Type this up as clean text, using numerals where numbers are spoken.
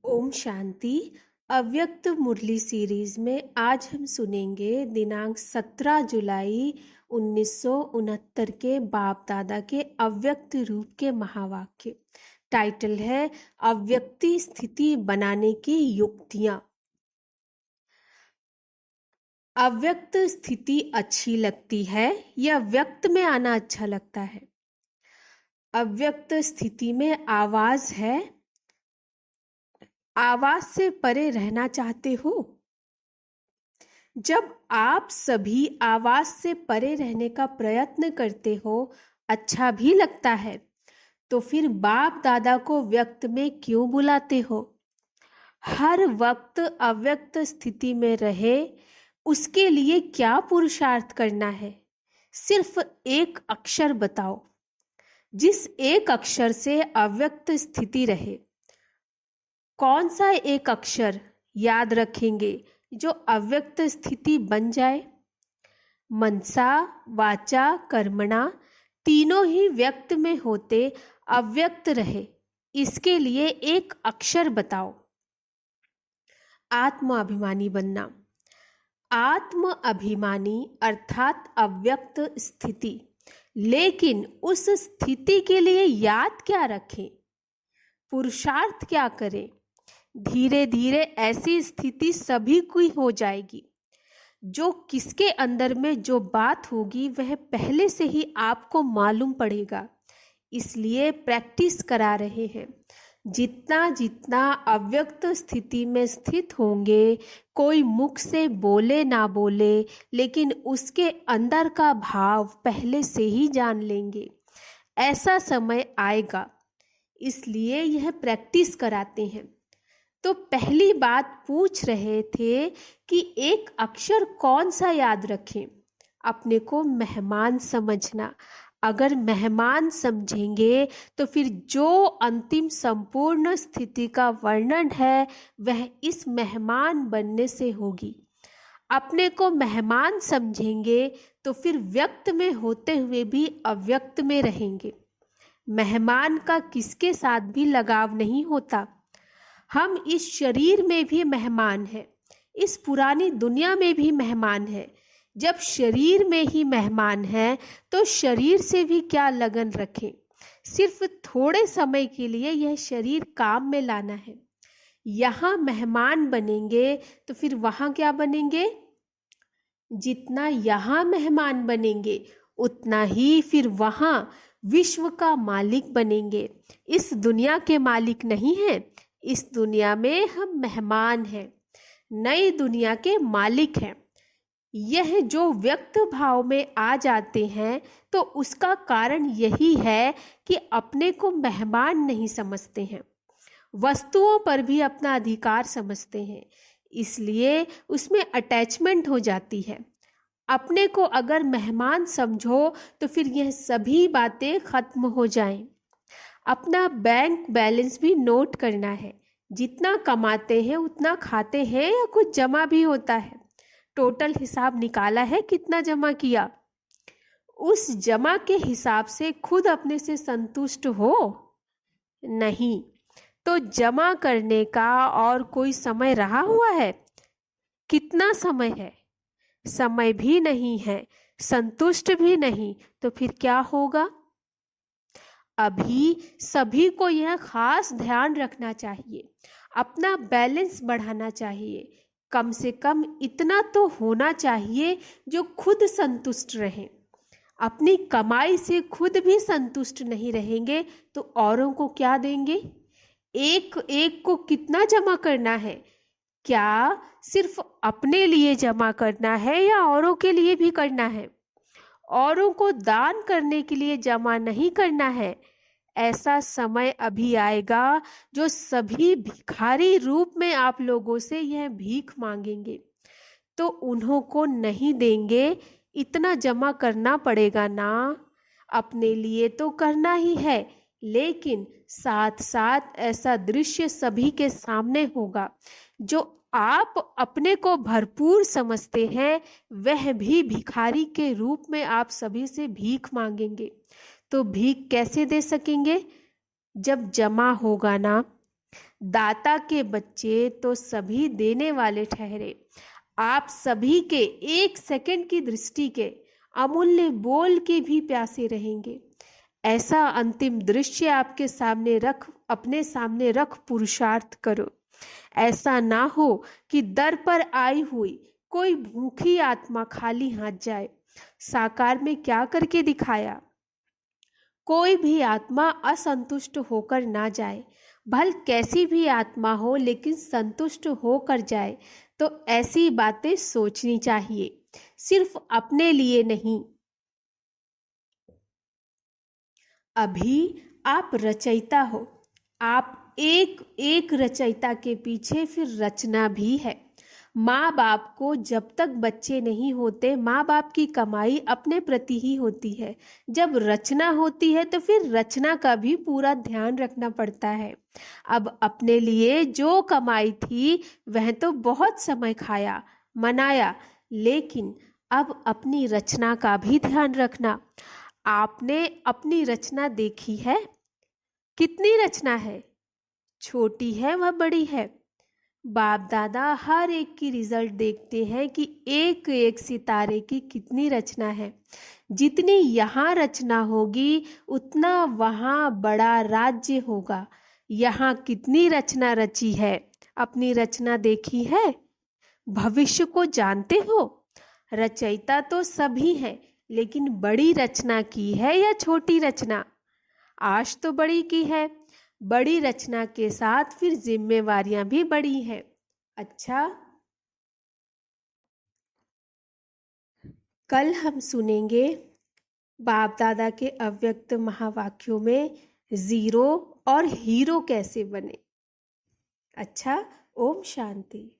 ओम शांति। अव्यक्त मुरली सीरीज में आज हम सुनेंगे दिनांक 17 जुलाई 1969 के बाप दादा के अव्यक्त रूप के महावाक्य। टाइटल है अव्यक्ति स्थिति बनाने की युक्तियां। अव्यक्त स्थिति अच्छी लगती है या व्यक्त में आना अच्छा लगता है? अव्यक्त स्थिति में आवाज है, आवाज से परे रहना चाहते हो? जब आप सभी आवाज से परे रहने का प्रयत्न करते हो, अच्छा भी लगता है, तो फिर बाप दादा को व्यक्त में क्यों बुलाते हो? हर वक्त अव्यक्त स्थिति में रहे, उसके लिए क्या पुरुषार्थ करना है? सिर्फ एक अक्षर बताओ, जिस एक अक्षर से अव्यक्त स्थिति रहे। कौन सा एक अक्षर याद रखेंगे जो अव्यक्त स्थिति बन जाए? मनसा, वाचा, कर्मणा तीनों ही व्यक्त में होते अव्यक्त रहे, इसके लिए एक अक्षर बताओ। आत्म अभिमानी बनना। आत्म अभिमानी अर्थात अव्यक्त स्थिति, लेकिन उस स्थिति के लिए याद क्या रखें? पुरुषार्थ क्या करें? धीरे धीरे ऐसी स्थिति सभी की हो जाएगी। जो किसके अंदर में जो बात होगी वह पहले से ही आपको मालूम पड़ेगा, इसलिए प्रैक्टिस करा रहे हैं। जितना जितना अव्यक्त स्थिति में स्थित होंगे, कोई मुख से बोले ना बोले, लेकिन उसके अंदर का भाव पहले से ही जान लेंगे। ऐसा समय आएगा, इसलिए यह प्रैक्टिस कराते हैं। तो पहली बात पूछ रहे थे कि एक अक्षर कौन सा याद रखें? अपने को मेहमान समझना। अगर मेहमान समझेंगे तो फिर जो अंतिम संपूर्ण स्थिति का वर्णन है वह इस मेहमान बनने से होगी। अपने को मेहमान समझेंगे तो फिर व्यक्त में होते हुए भी अव्यक्त में रहेंगे। मेहमान का किसके साथ भी लगाव नहीं होता। हम इस शरीर में भी मेहमान हैं, इस पुरानी दुनिया में भी मेहमान हैं। जब शरीर में ही मेहमान हैं तो शरीर से भी क्या लगन रखें? सिर्फ थोड़े समय के लिए यह शरीर काम में लाना है। यहाँ मेहमान बनेंगे तो फिर वहाँ क्या बनेंगे? जितना यहाँ मेहमान बनेंगे उतना ही फिर वहाँ विश्व का मालिक बनेंगे। इस दुनिया के मालिक नहीं हैं, इस दुनिया में हम मेहमान हैं, नई दुनिया के मालिक हैं। यह जो व्यक्त भाव में आ जाते हैं तो उसका कारण यही है कि अपने को मेहमान नहीं समझते हैं, वस्तुओं पर भी अपना अधिकार समझते हैं, इसलिए उसमें अटैचमेंट हो जाती है। अपने को अगर मेहमान समझो तो फिर यह सभी बातें खत्म हो जाएं। अपना बैंक बैलेंस भी नोट करना है। जितना कमाते हैं उतना खाते हैं या कुछ जमा भी होता है? टोटल हिसाब निकाला है, कितना जमा किया? उस जमा के हिसाब से खुद अपने से संतुष्ट हो? नहीं। तो जमा करने का और कोई समय रहा हुआ है? कितना समय है? समय भी नहीं है, संतुष्ट भी नहीं, तो फिर क्या होगा? अभी सभी को यह खास ध्यान रखना चाहिए, अपना बैलेंस बढ़ाना चाहिए। कम से कम इतना तो होना चाहिए जो खुद संतुष्ट रहे। अपनी कमाई से खुद भी संतुष्ट नहीं रहेंगे तो औरों को क्या देंगे? एक एक को कितना जमा करना है? क्या सिर्फ अपने लिए जमा करना है या औरों के लिए भी करना है? औरों को दान करने के लिए जमा नहीं करना है। ऐसा समय अभी आएगा जो सभी भिखारी रूप में आप लोगों से यह भीख मांगेंगे, तो उन्हों को नहीं देंगे। इतना जमा करना पड़ेगा ना। अपने लिए तो करना ही है, लेकिन साथ साथ ऐसा दृश्य सभी के सामने होगा। जो आप अपने को भरपूर समझते हैं वह भी भिखारी के रूप में आप सभी से भीख मांगेंगे। तो भीख कैसे दे सकेंगे? जब जमा होगा ना। दाता के बच्चे तो सभी देने वाले ठहरे। आप सभी के एक सेकंड की दृष्टि के अमूल्य बोल के भी प्यासे रहेंगे। ऐसा अंतिम दृश्य आपके सामने रख, अपने सामने रख पुरुषार्थ करो। ऐसा ना हो कि दर पर आई हुई कोई भूखी आत्मा खाली हाथ जाए। साकार में क्या करके दिखाया? कोई भी आत्मा असंतुष्ट होकर ना जाए। भल कैसी भी आत्मा हो, लेकिन संतुष्ट होकर जाए। तो ऐसी बातें सोचनी चाहिए, सिर्फ अपने लिए नहीं। अभी आप रचयिता हो। आप एक एक रचयिता के पीछे फिर रचना भी है। माँ बाप को जब तक बच्चे नहीं होते, माँ बाप की कमाई अपने प्रति ही होती है। जब रचना होती है तो फिर रचना का भी पूरा ध्यान रखना पड़ता है। अब अपने लिए जो कमाई थी वह तो बहुत समय खाया, मनाया, लेकिन अब अपनी रचना का भी ध्यान रखना। आपने अपनी रचना देखी है? कितनी रचना है? छोटी है व बड़ी है? बाप दादा हर एक की रिजल्ट देखते हैं कि एक एक सितारे की कितनी रचना है। जितनी यहाँ रचना होगी उतना वहाँ बड़ा राज्य होगा। यहाँ कितनी रचना रची है? अपनी रचना देखी है? भविष्य को जानते हो? रचयिता तो सभी हैं, लेकिन बड़ी रचना की है या छोटी रचना? आज तो बड़ी की है। बड़ी रचना के साथ फिर जिम्मेवारियां भी बड़ी हैं। अच्छा, कल हम सुनेंगे बाप दादा के अव्यक्त महावाक्यों में जीरो और हीरो कैसे बने। अच्छा, ओम शांति।